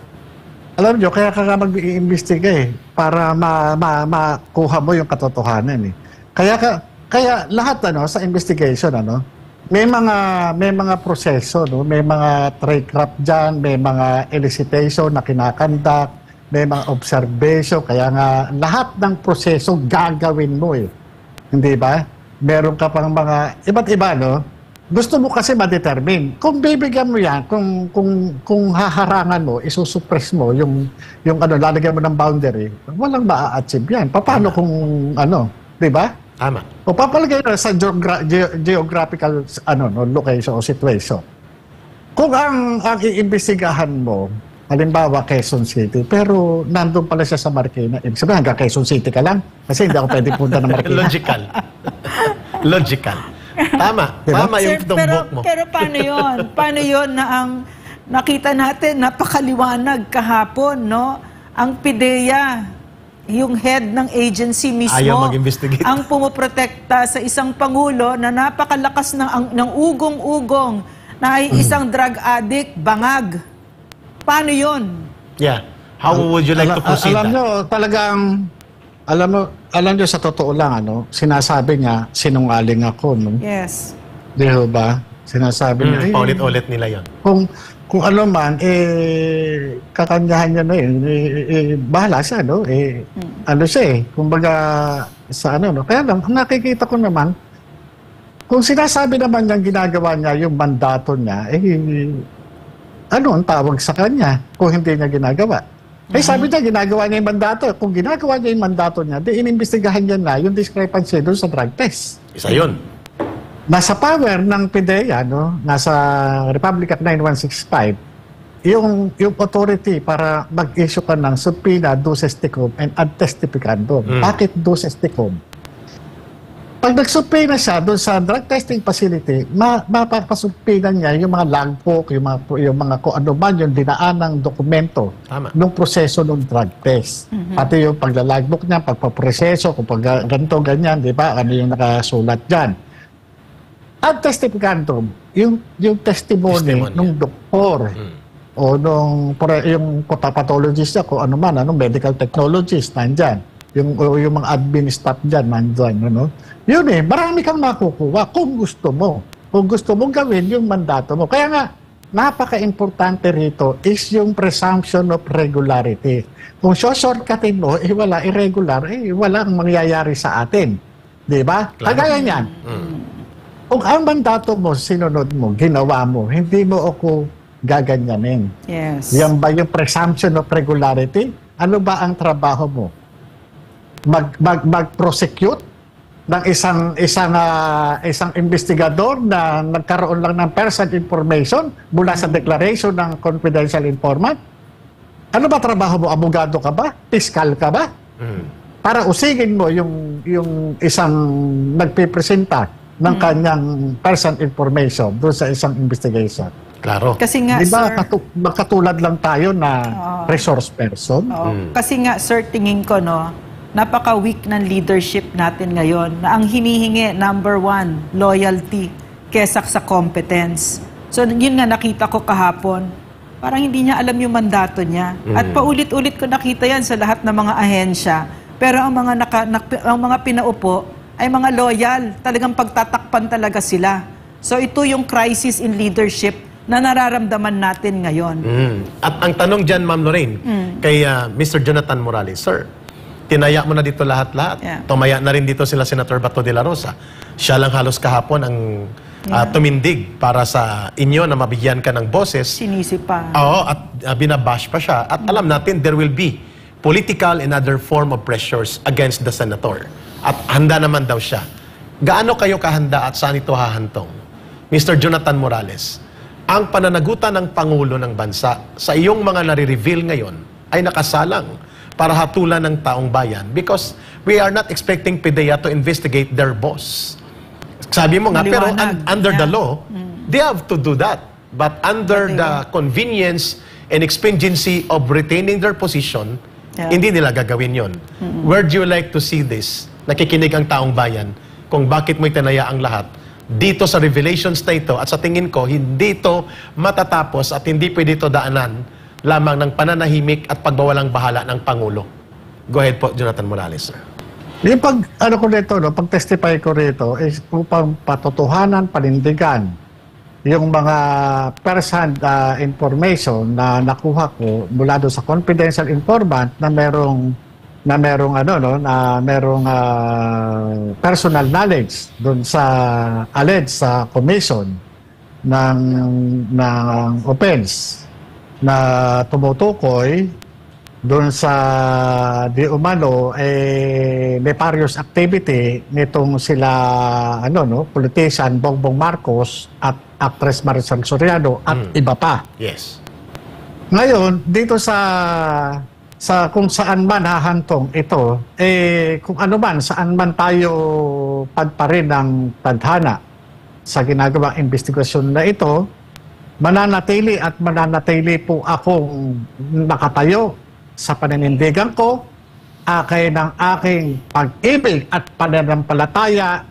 S3: alam nyo, kaya ka mag-iimbestiga para makuha mo yung katotohanan eh. Kaya lahat sa investigation may mga proseso, may mga trade craft diyan, may mga elicitation na kinakandak, may mga observation, kaya nga lahat ng proseso gagawin mo eh. Hindi ba? Meron ka pang mga iba't iba Gusto mo kasi ma-determine. Kung bibigyan mo yan, kung haharangan mo, isusuppress mo yung lalagyan mo ng boundary, walang maa-achieve yan. Paano kung di ba?
S1: Tama.
S3: O papalagay na sa geographical location o situation. Kung ang iimbestigahan mo, halimbawa Quezon City, pero nandun pala siya sa Marikina, ibig sabihin hanggang Quezon City ka lang kasi hindi ako pwede punta ng Marikina.
S1: Logical. Logical. Tama.
S3: Diba?
S1: Tama yung
S2: Sir,
S1: tumbok mo.
S2: pero paano yun? Paano yun na nakita natin, napakaliwanag kahapon, no? Ang PIDEA, yung head ng agency mismo,
S1: ayaw mag-investigate.
S2: ang pumoprotekta sa isang pangulo na napakalakas ng ugong-ugong na ay isang drug addict, bangag. Paano yun?
S1: Yeah. How would you like to proceed
S3: Alam
S1: that?
S3: nyo, talagang, alam nyo sa totoo lang, sinasabi niya, sinungaling ako, no?
S2: Yes.
S3: Di ba? Sinasabi niya,
S1: Paulit-ulit nila yon.
S3: kung ano man, kakanyahan niya na yun, bahala siya, no? Ano siya kumbaga, sa no? Kaya lang, nakikita ko naman, kung sinasabi naman niyang ginagawa niya yung mandato niya, ano ang tawag sa kanya kung hindi niya ginagawa? Sabi niya, ginagawa niya yung mandato. Kung ginagawa niya yung mandato niya, di inimbestigahan niya na yung discrepancy doon sa drug test.
S1: Isa yun.
S3: Nasa power ng PIDEA, nasa Republic Act 9165, yung authority para mag-issue ka ng subpoena, duces tecum, and ad testificandum. Bakit duces tecum? Pag nag-subpoena siya doon sa drug testing facility, mapapasubpoena niya yung mga logbook, yung mga kung ano man yung dinaan ng dokumento ng proseso ng drug test. Pati yung paglalogbook niya, pagpaproseso, kung ganito, ganyan, di ba? Ano yung nakasulat dyan. At testificandum, yung testimony ng doktor o yung pathologist niya, kung ano man, medical technologist, nandyan. Yung mga admin staff dyan, nandyan. Yun marami kang makukuha kung gusto mo. Kung gusto mong gawin yung mandato mo. Kaya nga, napaka-importante rito is yung presumption of regularity. Kung shortcutin mo, wala irregular, wala ang mangyayari sa atin. Di ba? Kagaya niyan. Kung ang mandato mo, sinunod mo, ginawa mo, hindi mo ako gaganyanin.
S2: Yes.
S3: Yan ba yung presumption of regularity? Ano ba ang trabaho mo? Mag-prosecute ng isang investigador na nagkaroon lang ng personal information mula sa declaration ng confidential informant? Ano ba trabaho mo? Abogado ka ba? Piskal ka ba? Para usigin mo yung isang nagpipresenta ng kanyang personal information doon sa isang investigation.
S1: Klaro.
S2: Kasi nga,
S3: diba,
S2: sir,
S3: makatulad lang tayo na resource person?
S2: Kasi nga, sir, tingin ko, napaka-weak ng leadership natin ngayon na ang hinihingi, number one, loyalty kesa sa competence. So, yun nga nakita ko kahapon, parang hindi niya alam yung mandato niya. At paulit-ulit ko nakita yan sa lahat ng mga ahensya. Pero ang mga pinaupo ay mga loyal. Talagang pagtatakpan talaga sila. So, ito yung crisis in leadership na nararamdaman natin ngayon.
S1: At ang tanong dyan, Ma'am Lorraine, kay Mr. Jonathan Morales, sir, tinaya mo na dito lahat-lahat.
S2: Yeah.
S1: Tumaya na rin dito sila Senator Bato de la Rosa. Siya lang halos kahapon ang tumindig para sa inyo na mabigyan ka ng boses.
S2: Sinisip pa.
S1: Oo, at binabash pa siya. At alam natin, there will be political and other form of pressures against the senator. At handa naman daw siya. Gaano kayo kahanda at saan ito hahantong? Mr. Jonathan Morales, ang pananagutan ng Pangulo ng Bansa sa iyong mga nare-reveal ngayon ay nakasalang para hatulan ng taong bayan because we are not expecting PIDEA to investigate their boss. Sabi mo nga, pero under the law, they have to do that. But under the convenience and expediency of retaining their position, hindi nila gagawin yon. Where do you like to see this? Nakikinig ang taong bayan kung bakit mo itinaya ang lahat dito sa revelations na ito at sa tingin ko, hindi ito matatapos at hindi pwede ito daanan lamang ng pananahimik at pagbawalang bahala ng Pangulo. Go ahead po, Jonathan Morales, sir.
S3: Yung pag-testify ko rito is upang patotohanan, panindigan yung mga first-hand information na nakuha ko mula doon sa confidential informant na merong personal knowledge doon sa alleged sa commission ng offense na tumutukoy doon sa di umano nefarious activity nitong sila politician Bongbong Marcos at actress Marisol Soriano at iba pa.
S1: Yes.
S3: Ngayon, dito sa kung saan man hahantong ito, kung ano man, saan man tayo pagparin ng tadhana sa ginagawang investigasyon na ito, mananatili at mananatili po akong nakatayo sa paninindigan ko, akay ng aking pag-ibig at pananampalataya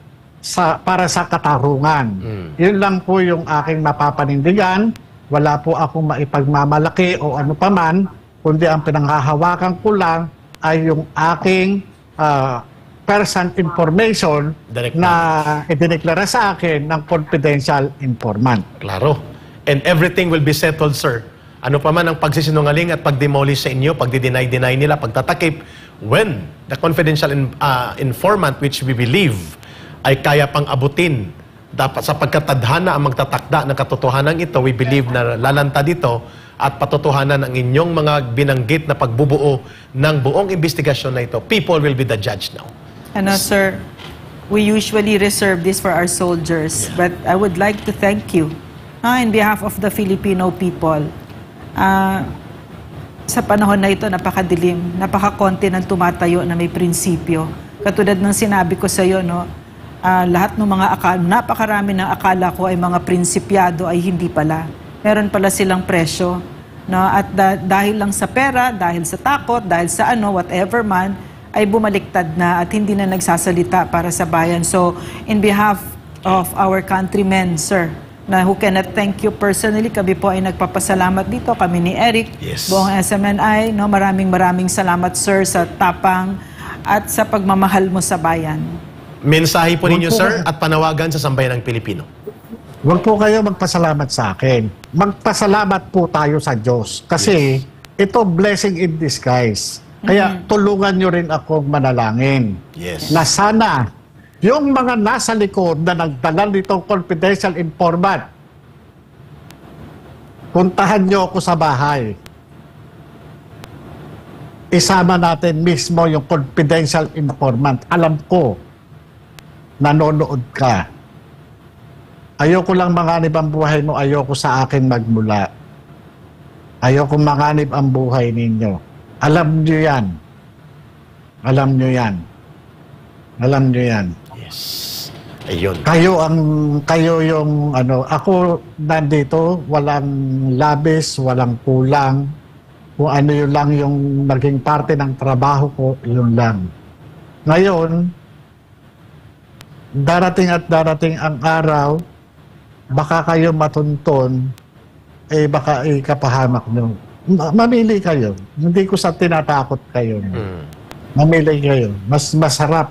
S3: para sa katarungan. Yun lang po yung aking mapapanindigan. Wala po akong maipagmamalaki o ano paman, kundi ang pinanghahawakan ko lang ay yung aking personal information
S1: Direct
S3: na idineklara sa akin ng confidential informant.
S1: Klaro. And everything will be settled, sir. Ano pa man ang pagsisinungaling at pagdemolish sa inyo, pagdi-deny nila, pagtatakip, when the confidential informant which we believe ay kaya pang abutin dapat sa pagkatadhana ang magtatakda ng katotohanan ito, we believe na lalantad ito at patotohanan ang inyong mga binanggit na pagbubuo ng buong investigasyon na ito. People will be the judge now.
S2: Ano, sir, we usually reserve this for our soldiers, but I would like to thank you in behalf of the Filipino people. Sa panahon na ito, napakadilim, napakakonti ng tumatayo na may prinsipyo. Katulad ng sinabi ko sa iyo, no, lahat ng mga napakarami ng akala ko ay mga prinsipyado ay hindi pala. Meron pala silang presyo. No? At dahil lang sa pera, dahil sa takot, dahil sa whatever man, ay bumaliktad na at hindi na nagsasalita para sa bayan. So, in behalf of our countrymen, sir, na who cannot thank you personally, kami po ay nagpapasalamat dito, kami ni Eric,
S1: Yes.
S2: buong SMNI, no, maraming salamat, sir, sa tapang at sa pagmamahal mo sa bayan.
S1: Mensahe po ninyo, sir, at panawagan sa sambayan ng Pilipino.
S3: Huwag po kayo magpasalamat sa akin. Magpasalamat po tayo sa Diyos. Kasi ito blessing in disguise. Kaya tulungan nyo rin akong manalangin.
S1: Yes.
S3: Na sana yung mga nasa likod na nagdala nitong confidential informant, puntahan nyo ako sa bahay. Isama natin mismo yung confidential informant. Alam ko, nanonood ka. Ayoko lang manganib ang buhay mo, ayoko sa akin magmula. Ayoko manganib ang buhay ninyo. Alam nyo yan. Alam nyo yan. Alam nyo yan.
S1: Yes. Ayun.
S3: Kayo yung ako nandito, walang labis, walang kulang. Kung ano yun lang yung naging parte ng trabaho ko, yun lang. Ngayon, darating at darating ang araw, baka kayo matunton, baka ikapahamak nyo. Mamili kayo. Hindi ko sa tinatakot kayo. Mamili kayo. Mas masarap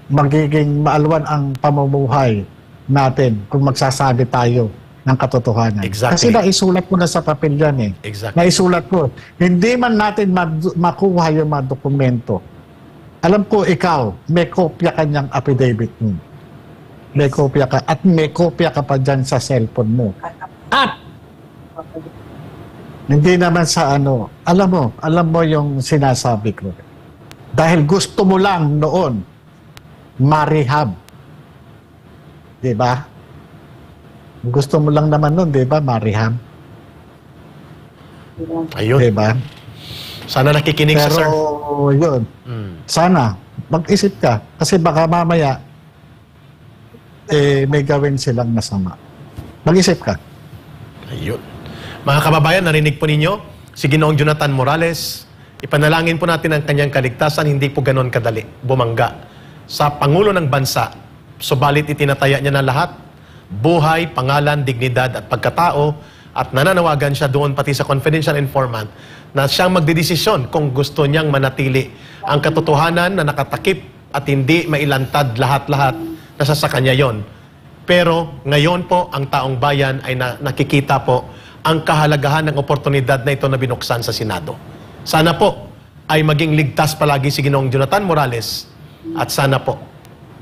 S3: magiging maalwan ang pamumuhay natin kung magsasabi tayo ng katotohanan.
S1: Exactly.
S3: Kasi naisulat ko na sa papel yan eh.
S1: Exactly.
S3: Naisulat ko. Hindi man natin makuha yung mga dokumento. Alam ko ikaw, may kopya kanyang affidavit mo. May kopya ka. At may kopya ka pa dyan sa cellphone mo. At hindi naman sa alam mo yung sinasabi ko. Dahil gusto mo lang noon marehab. Diba? Gusto mo lang naman noon, diba, marehab?
S1: Ayun.
S3: Diba?
S1: Sana nakikinig
S3: Pero,
S1: sa sir.
S3: yun. Sana, mag-isip ka. Kasi baka mamaya, may gawin silang masama. Mag-isip ka.
S1: Ayun. Mga kababayan, narinig po ninyo si Ginoong Jonathan Morales. Ipanalangin po natin ang kanyang kaligtasan, hindi po ganon kadali, bumangga sa Pangulo ng Bansa. Subalit itinataya niya na lahat, buhay, pangalan, dignidad at pagkatao, at nananawagan siya doon pati sa confidential informant na siyang magdedesisyon kung gusto niyang manatili ang katotohanan na nakatakip at hindi mailantad lahat-lahat, nasa sa kanya yon. Pero ngayon po, ang taong bayan ay nakikita po ang kahalagahan ng oportunidad na ito na binuksan sa Senado. Sana po ay maging ligtas palagi si Ginoong Jonathan Morales at sana po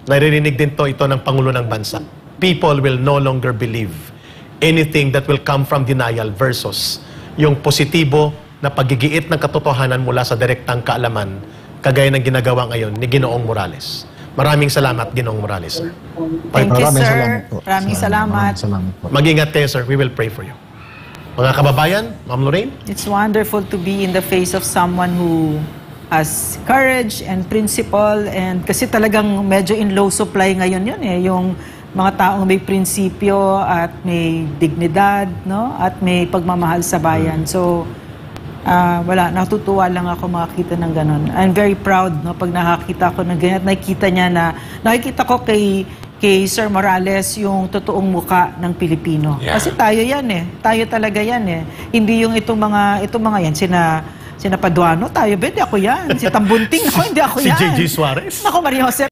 S1: naririnig din ito ng Pangulo ng Bansa. People will no longer believe anything that will come from denial versus yung positibo na pagigiit ng katotohanan mula sa direktang kaalaman kagaya ng ginagawa ngayon ni Ginoong Morales. Maraming salamat, Ginoong Morales, sir.
S2: Thank you,
S3: Maraming
S2: sir.
S3: salamat po.
S2: Maraming salamat.
S3: Maraming salamat po.
S1: Mag-ingat kayo, sir. We will pray for you. Mga kababayan, Ma'am Lorraine,
S2: It's wonderful to be in the face of someone who has courage and principle, and kasi talagang medyo in low supply ngayon yun eh, yung mga taong may prinsipyo at may dignidad, no? At may pagmamahal sa bayan. So, wala, natutuwa lang ako makakita ng ganon. I'm very proud, no, pag nakakita ko ng ganyan. At nakikita ko kay Sir Morales yung totoong muka ng Pilipino.
S1: Yeah.
S2: Kasi tayo yan eh. Tayo talaga yan eh. Hindi yung itong mga yan, sina Paduano, tayo, hindi ako yan. Si Tambunting, ako, hindi ako
S1: Si
S2: yan.
S1: J.J. Suarez.
S2: Ako, Maria Jose